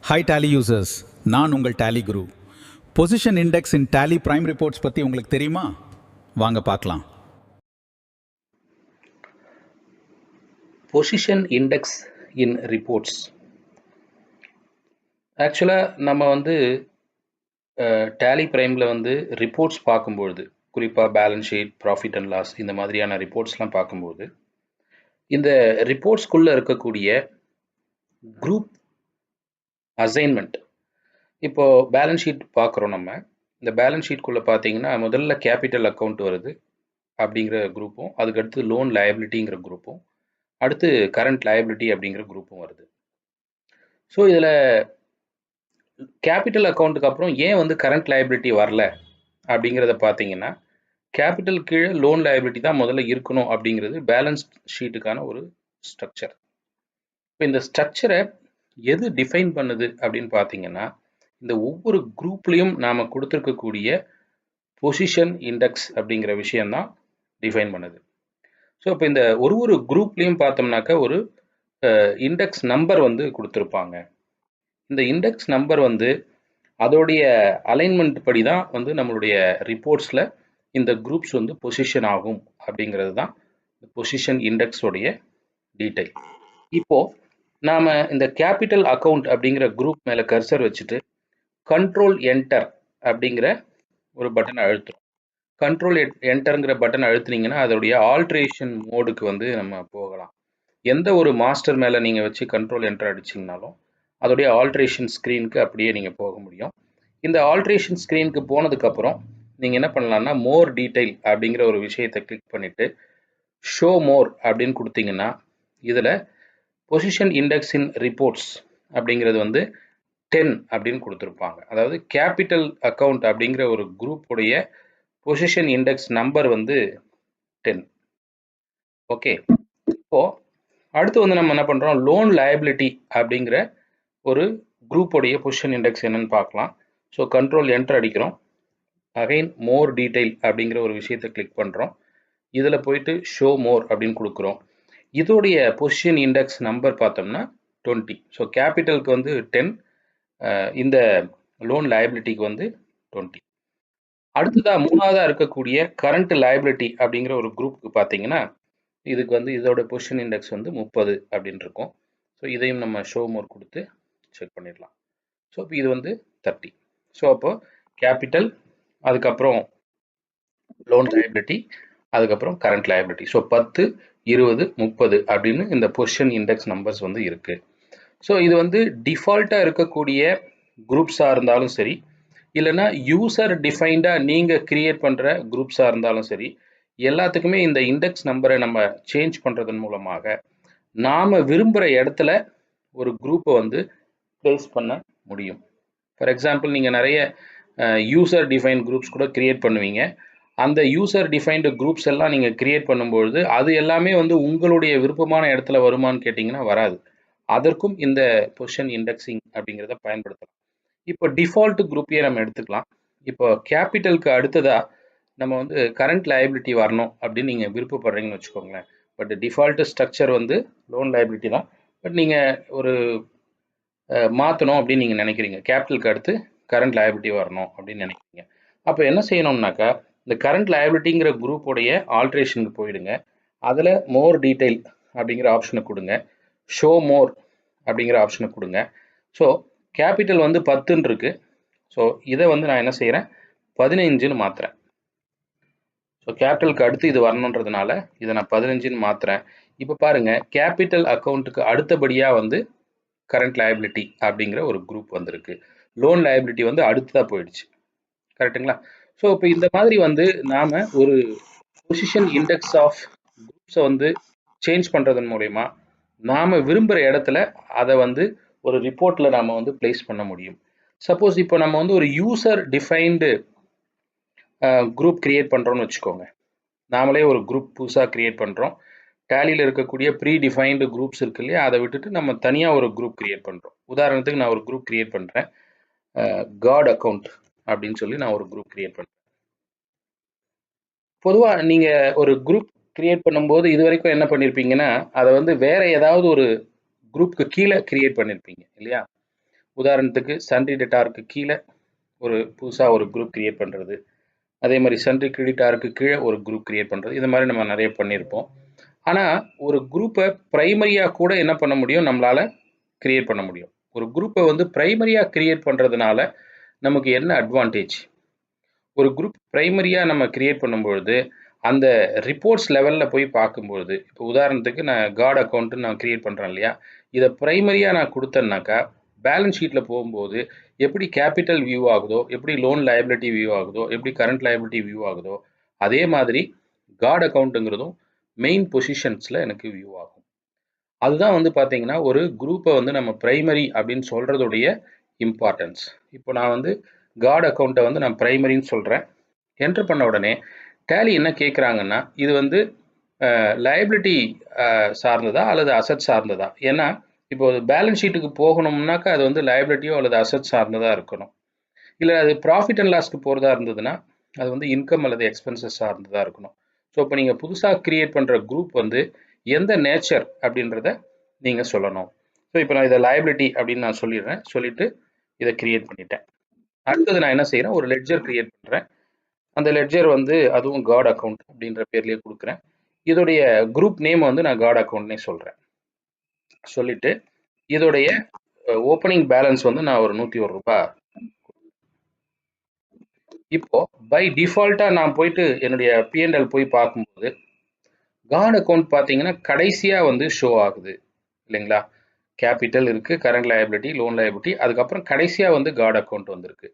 Hi tally users, நான் உங்கள் Tally குரு. Position index in Tally prime reports பற்றி உங்களுக்கு தெரியுமா? வாங்க பார்க்கலாம். பொசிஷன் இண்டெக்ஸ் இன் ரிப்போர்ட்ஸ் ஆக்சுவலாக நம்ம டேலி பிரைமில் ரிப்போர்ட்ஸ் பார்க்கும்பொழுது, குறிப்பாக balance sheet, profit and loss இந்த மாதிரியான ரிப்போர்ட்ஸ்லாம் பார்க்கும்போது இந்த ரிப்போர்ட்ஸ்குள்ளே இருக்கக்கூடிய குரூப் அசைன்மெண்ட், இப்போது பேலன்ஸ் ஷீட் பார்க்குறோம். நம்ம இந்த பேலன்ஸ் ஷீட்குள்ளே பார்த்தீங்கன்னா முதல்ல கேபிட்டல் அக்கௌண்ட் வருது அப்படிங்கிற குரூப்பும், அதுக்கடுத்து லோன் லயபிலிட்டிங்கிற குரூப்பும், அடுத்து கரண்ட் லயபிலிட்டி அப்படிங்கிற குரூப்பும் வருது. ஸோ இதில் கேபிட்டல் அக்கௌண்ட்டுக்கு அப்புறம் ஏன் கரண்ட் லயபிலிட்டி வரல அப்படிங்கிறத பார்த்தீங்கன்னா, கேபிட்டல் கீழே லோன் லயபிலிட்டி தான் முதல்ல இருக்கணும் அப்படிங்கிறது பேலன்ஸ் ஷீட்டுக்கான ஒரு ஸ்ட்ரக்சர். இப்போ இந்த ஸ்ட்ரக்சரை எது டிஃபைன் பண்ணுது அப்படின்னு பார்த்தீங்கன்னா, இந்த ஒவ்வொரு குரூப்லேயும் நாம் கொடுத்துருக்கக்கூடிய பொசிஷன் இண்டெக்ஸ் அப்படிங்கிற விஷயம்தான் டிஃபைன் பண்ணுது. ஸோ இப்போ இந்த ஒரு குரூப்லேயும் பார்த்தோம்னாக்கா ஒரு இண்டெக்ஸ் நம்பர் கொடுத்துருப்பாங்க. இந்த இண்டெக்ஸ் நம்பர் அதோடைய அலைன்மெண்ட் படி தான் நம்மளுடைய ரிப்போர்ட்ஸில் இந்த குரூப்ஸ் பொசிஷன் ஆகும் அப்படிங்கிறது தான் பொசிஷன் இண்டெக்ஸோடைய டீட்டெயில். இப்போது நாம் இந்த கேபிட்டல் அக்கௌண்ட் அப்படிங்கிற குரூப் மேலே கர்சர் வச்சுட்டு கண்ட்ரோல் என்டர் அப்படிங்கிற ஒரு பட்டனை அழுத்துறோம். கண்ட்ரோல் என்டருங்கிற பட்டன் அழுத்துனீங்கன்னா அதோடைய ஆல்ட்ரேஷன் மோடுக்கு நம்ம போகலாம். எந்த ஒரு மாஸ்டர் மேலே நீங்கள் வச்சு கண்ட்ரோல் என்டர் அடிச்சிங்கனாலும் அதோடைய ஆல்ட்ரேஷன் ஸ்க்ரீனுக்கு அப்படியே நீங்கள் போக முடியும். இந்த ஆல்ட்ரேஷன் ஸ்க்ரீனுக்கு போனதுக்கப்புறம் நீங்கள் என்ன பண்ணலான்னா, மோர் டீட்டெயில் அப்படிங்கிற ஒரு விஷயத்தை கிளிக் பண்ணிவிட்டு ஷோ மோர் அப்படின்னு கொடுத்தீங்கன்னா இதில் பொசிஷன் இண்டெக்ஸ் இன் ரிப்போர்ட்ஸ் அப்படிங்கிறது 10 அப்படின்னு கொடுத்துருப்பாங்க. அதாவது கேபிட்டல் அக்கௌண்ட் அப்படிங்கிற ஒரு குரூப்புடைய பொசிஷன் இண்டெக்ஸ் நம்பர் 10. ஓகே, இப்போது அடுத்து நம்ம என்ன பண்ணுறோம், லோன் லயபிலிட்டி அப்படிங்கிற ஒரு குரூப்புடைய பொசிஷன் இண்டெக்ஸ் என்னன்னு பார்க்கலாம். ஸோ கண்ட்ரோல் என்டர் அடிக்கிறோம். அகைன் மோர் டீட்டெயில் அப்படிங்கிற ஒரு விஷயத்தை கிளிக் பண்ணுறோம். இதில் போயிட்டு ஷோ மோர் அப்படின்னு கொடுக்குறோம். இதோடைய பொசிஷன் இண்டெக்ஸ் நம்பர் பார்த்தோம்னா 20. ஸோ கேபிட்டலுக்கு 10, இந்த லோன் லயபிலிட்டிக்கு 20. அடுத்ததாக மூணாவதாக இருக்கக்கூடிய கரண்ட் லயபிலிட்டி அப்படிங்கிற ஒரு குரூப்புக்கு பார்த்தீங்கன்னா இதுக்கு இதோட பொசிஷன் இண்டெக்ஸ் 30 அப்படின்னு இருக்கும். ஸோ இதையும் நம்ம ஷோ மோர் கொடுத்து செக் பண்ணிடலாம். ஸோ இப்போ இது 30. ஸோ அப்போ கேபிட்டல், அதுக்கப்புறம் லோன் லயபிலிட்டி, அதுக்கப்புறம் கரண்ட் லயபிலிட்டி. ஸோ 10, 20, 30 அப்படின்னு இந்த பொசிஷன் இண்டெக்ஸ் நம்பர்ஸ் இருக்குது. ஸோ இது டிஃபால்ட்டாக இருக்கக்கூடிய குரூப்ஸாக இருந்தாலும் சரி, இல்லைன்னா யூசர் டிஃபைன்டாக நீங்கள் கிரியேட் பண்ணுற குரூப்ஸாக இருந்தாலும் சரி, எல்லாத்துக்குமே இந்த இண்டெக்ஸ் நம்பரை நம்ம சேஞ்ச் பண்ணுறதன் மூலமாக நாம் விரும்புகிற இடத்துல ஒரு குரூப்பை ப்ளேஸ் பண்ண முடியும். ஃபார் எக்ஸாம்பிள், நீங்கள் நிறைய யூசர் டிஃபைன் குரூப்ஸ் கூட கிரியேட் பண்ணுவீங்க. அந்த யூசர் டிஃபைன்டு குரூப்ஸ் எல்லாம் நீங்கள் கிரியேட் பண்ணும்பொழுது அது எல்லாமே உங்களுடைய விருப்பமான இடத்துல வருமானு கேட்டிங்கன்னா வராது. அதற்கும் இந்த பொசிஷன் இண்டெக்ஸிங் அப்படிங்கிறத பயன்படுத்தலாம். இப்போ டிஃபால்ட் குரூப்பையே நம்ம எடுத்துக்கலாம். இப்போ கேபிட்டலுக்கு அடுத்ததாக நம்ம கரண்ட் லயபிலிட்டி வரணும் அப்படின்னு நீங்கள் விருப்பப்படுறீங்கன்னு வச்சுக்கோங்களேன். But default structure loan liability தான். பட் நீங்கள் ஒரு மாற்றணும் அப்படின்னு நீங்கள் நினைக்கிறீங்க, கேபிட்டலுக்கு அடுத்து கரண்ட் லயபிலிட்டி வரணும் அப்படின்னு நினைக்கிறீங்க. அப்போ என்ன செய்யணும்னாக்கா, இந்த கரண்ட் லயபிலிட்டிங்கிற குரூப்போடைய ஆல்ட்ரேஷனுக்கு போயிடுங்க. அதில் மோர் டீட்டெயில் அப்படிங்கிற ஆப்ஷனை கொடுங்க. ஷோ மோர் அப்படிங்கிற ஆப்ஷனை கொடுங்க. ஸோ கேபிட்டல் 10ன்னு இருக்குது. ஸோ இதை நான் என்ன செய்கிறேன், 15ன்னு மாற்றுறேன். ஸோ கேபிட்டலுக்கு அடுத்து இது வரணுன்றதுனால இதை நான் 15ன்னு மாற்றுறேன். இப்போ பாருங்கள், கேபிட்டல் அக்கௌண்ட்டுக்கு அடுத்தபடியாக கரண்ட் லயபிலிட்டி அப்படிங்கிற ஒரு குரூப் வந்திருக்கு. லோன் லயபிலிட்டி அடுத்ததாக போயிடுச்சு. கரெக்டுங்களா? ஸோ இப்போ இந்த மாதிரி நாம் ஒரு பொசிஷன் இண்டெக்ஸ் ஆஃப் குரூப்ஸை சேஞ்ச் பண்ணுறதன் மூலயமா நாம் விரும்புகிற இடத்துல அதை ஒரு ரிப்போர்ட்டில் நாம் ப்ளேஸ் பண்ண முடியும். சப்போஸ் இப்போ நம்ம ஒரு யூசர் டிஃபைன்டு குரூப் கிரியேட் பண்ணுறோன்னு வச்சுக்கோங்க. நாமளே ஒரு குரூப் புதுசாக கிரியேட் பண்ணுறோம். டேலியில் இருக்கக்கூடிய ப்ரீ டிஃபைன்டு குரூப்ஸ் இருக்கு இல்லையா, அதை விட்டுட்டு நம்ம தனியாக ஒரு குரூப் கிரியேட் பண்ணுறோம். உதாரணத்துக்கு நான் ஒரு குரூப் கிரியேட் பண்ணுறேன், காட் அக்கௌண்ட் அப்படின்னு சொல்லி நான் ஒரு குரூப் கிரியேட் பண்ணுறேன். பொதுவாக நீங்கள் ஒரு குரூப் கிரியேட் பண்ணும்போது இது வரைக்கும் என்ன பண்ணியிருப்பீங்கன்னா, அதை வேற ஏதாவது ஒரு குரூப்புக்கு கீழே கிரியேட் பண்ணியிருப்பீங்க இல்லையா. உதாரணத்துக்கு சன்ட்ரி டெட்டாருக்கு கீழே ஒரு புதுசாக ஒரு குரூப் கிரியேட் பண்ணுறது, அதே மாதிரி சன்ட்ரி கிரெடிட்டாருக்கு கீழே ஒரு குரூப் கிரியேட் பண்ணுறது, இது மாதிரி நம்ம நிறைய பண்ணியிருப்போம். ஆனால் ஒரு குரூப்பை ப்ரைமரியாக கூட என்ன பண்ண முடியும், நம்மளால் கிரியேட் பண்ண முடியும். ஒரு குரூப்பை வந்து ப்ரைமரியாக கிரியேட் பண்ணுறதுனால நமக்கு என்ன அட்வான்டேஜ்? ஒரு குரூப் ப்ரைமரியாக நம்ம கிரியேட் பண்ணும்பொழுது அந்த ரிப்போர்ட்ஸ் லெவலில் போய் பார்க்கும்பொழுது, இப்போ உதாரணத்துக்கு நான் காட் அக்கௌண்ட்டுன்னு நான் கிரியேட் பண்ணுறேன் இல்லையா, இதை ப்ரைமரியாக நான் கொடுத்தேன்னாக்கா பேலன்ஸ் ஷீட்டில் போகும்போது எப்படி கேபிட்டல் வியூ ஆகுதோ, எப்படி லோன் லயபிலிட்டி வியூ ஆகுதோ, எப்படி கரண்ட் லயபிலிட்டி வியூ ஆகுதோ, அதே மாதிரி காட் அக்கௌண்ட்டுங்கிறதும் மெயின் பொசிஷன்ஸில் எனக்கு வியூ ஆகும். அதுதான் வந்து பார்த்தீங்கன்னா ஒரு குரூப்பை வந்து நம்ம பிரைமரி அப்படின்னு சொல்கிறதுடைய இம்பார்ட்டன்ஸ். இப்போ நான் வந்து காட் அக்கௌண்ட்டை வந்து நான் பிரைமரின்னு சொல்கிறேன். என்ட்ரு பண்ண உடனே டேலி என்ன கேட்குறாங்கன்னா, இது வந்து லயபிலிட்டி சார்ந்ததா அல்லது அசட் சார்ந்ததா? ஏன்னா இப்போ பேலன்ஸ் ஷீட்டுக்கு போகணும்னாக்கா அது வந்து லயபிலிட்டியோ அல்லது அசட் சார்ந்ததாக இருக்கணும். இல்லை அது ப்ராஃபிட் அண்ட் லாஸ்க்கு போகிறதா இருந்ததுன்னா அது வந்து இன்கம் அல்லது எக்ஸ்பென்சஸ் சார்ந்ததாக இருக்கணும். ஸோ இப்போ நீங்கள் புதுசாக கிரியேட் பண்ணுற குரூப் வந்து எந்த நேச்சர் அப்படின்றத நீங்கள் சொல்லணும். ஸோ இப்போ நான் இதை லயபிலிட்டி அப்படின்னு நான் சொல்லிடுறேன். சொல்லிட்டு இதை கிரியேட் பண்ணிட்டேன். அடுத்தது நான் என்ன செய்கிறேன், ஒரு லெட்ஜர் கிரியேட் பண்ணுறேன். அந்த லெட்ஜர் வந்து அதுவும் காட் அக்கௌண்ட் அப்படின்ற பேர்லேயே கொடுக்குறேன். இதோடைய குரூப் நேம் வந்து நான் காட் அக்கௌண்ட்னே சொல்கிறேன். சொல்லிட்டு இதோடைய ஓப்பனிங் பேலன்ஸ் வந்து நான் ஒரு 101 ரூபாய். இப்போ பை டிஃபால்ட்டா நான் போயிட்டு என்னுடைய பிஎன்எல் போய் பார்க்கும்போது காட் அக்கௌண்ட் பார்த்தீங்கன்னா கடைசியா வந்து ஷோ ஆகுது இல்லைங்களா? கேபிட்டல் இருக்கு, கரண்ட் லயபிலிட்டி, லோன் லயபிலிட்டி, அதுக்கப்புறம் கடைசியா வந்து காட் அக்கௌண்ட் வந்திருக்கு.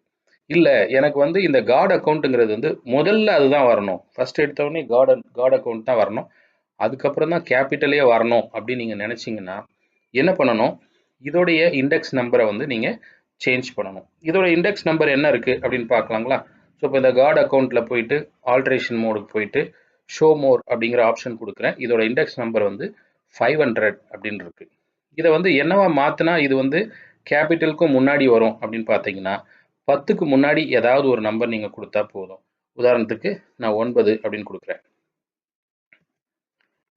இல்லை எனக்கு வந்து இந்த காட் அக்கௌண்ட்டுங்கிறது வந்து முதல்ல அதுதான் வரணும். ஃபர்ஸ்ட் எடுத்தவொடனே காட் அக்கௌண்ட் தான் வரணும், அதுக்கப்புறம் தான் கேபிட்டலே வரணும் அப்படின்னு நீங்கள் நினச்சிங்கன்னா என்ன பண்ணணும், இதோடைய இண்டெக்ஸ் நம்பரை வந்து நீங்கள் சேஞ்ச் பண்ணணும். இதோட இண்டெக்ஸ் நம்பர் என்ன இருக்குது அப்படின்னு பார்க்கலாங்களா? ஸோ இப்போ இந்த காட் அக்கௌண்ட்டில் போயிட்டு ஆல்ட்ரேஷன் மோடுக்கு போயிட்டு ஷோ மோர் அப்படிங்கிற ஆப்ஷன் கொடுக்குறேன். இதோட இண்டெக்ஸ் நம்பர் வந்து 500 அப்படின்னு இருக்கு. இதை வந்து என்னவா மாற்றினா இது வந்து கேபிட்டலுக்கும் முன்னாடி வரும் அப்படின்னு பார்த்தீங்கன்னா 10க்கு முன்னாடி ஏதாவது ஒரு நம்பர் நீங்கள் கொடுத்தா போதும். உதாரணத்துக்கு நான் 9 அப்படின்னு கொடுக்குறேன்.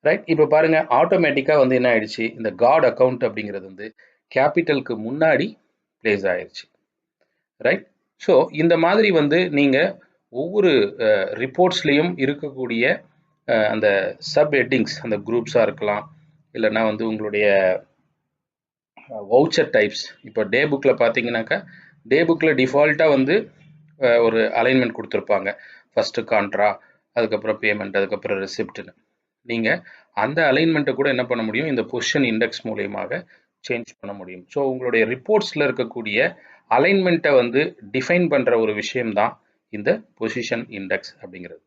ரைட், இப்போ பாருங்க ஆட்டோமேட்டிக்காக வந்து என்ன ஆயிடுச்சு, இந்த காட் அக்கௌண்ட் அப்படிங்கிறது வந்து கேபிட்டலுக்கு முன்னாடி பிளேஸ் ஆயிடுச்சு. ரைட், ஸோ இந்த மாதிரி வந்து நீங்கள் ஒவ்வொரு ரிப்போர்ட்ஸ்லேயும் இருக்கக்கூடிய அந்த சப் ஹெட்டிங்ஸ், அந்த குரூப்ஸாக இருக்கலாம், இல்லைன்னா வந்து உங்களுடைய வவுச்சர் டைப்ஸ். இப்போ டே புக்கில் பார்த்தீங்கன்னாக்கா டே புக்கில் டிஃபால்ட்டாக வந்து ஒரு அலைன்மெண்ட் கொடுத்துருப்பாங்க. ஃபஸ்ட்டு கான்ட்ரா, அதுக்கப்புறம் பேமெண்ட், அதுக்கப்புறம் ரெசிப்ட்னு. நீங்கள் அந்த அலைன்மெண்ட்டை கூட என்ன பண்ண முடியும், இந்த பொசிஷன் இண்டெக்ஸ் மூலியமாக சேஞ்ச் பண்ண முடியும். ஸோ உங்களுடைய ரிப்போர்ட்ஸில் இருக்கக்கூடிய அலைன்மெண்ட்டை வந்து டிஃபைன் பண்ணுற ஒரு விஷயம்தான் இந்த பொசிஷன் இண்டெக்ஸ் அப்படிங்கிறது.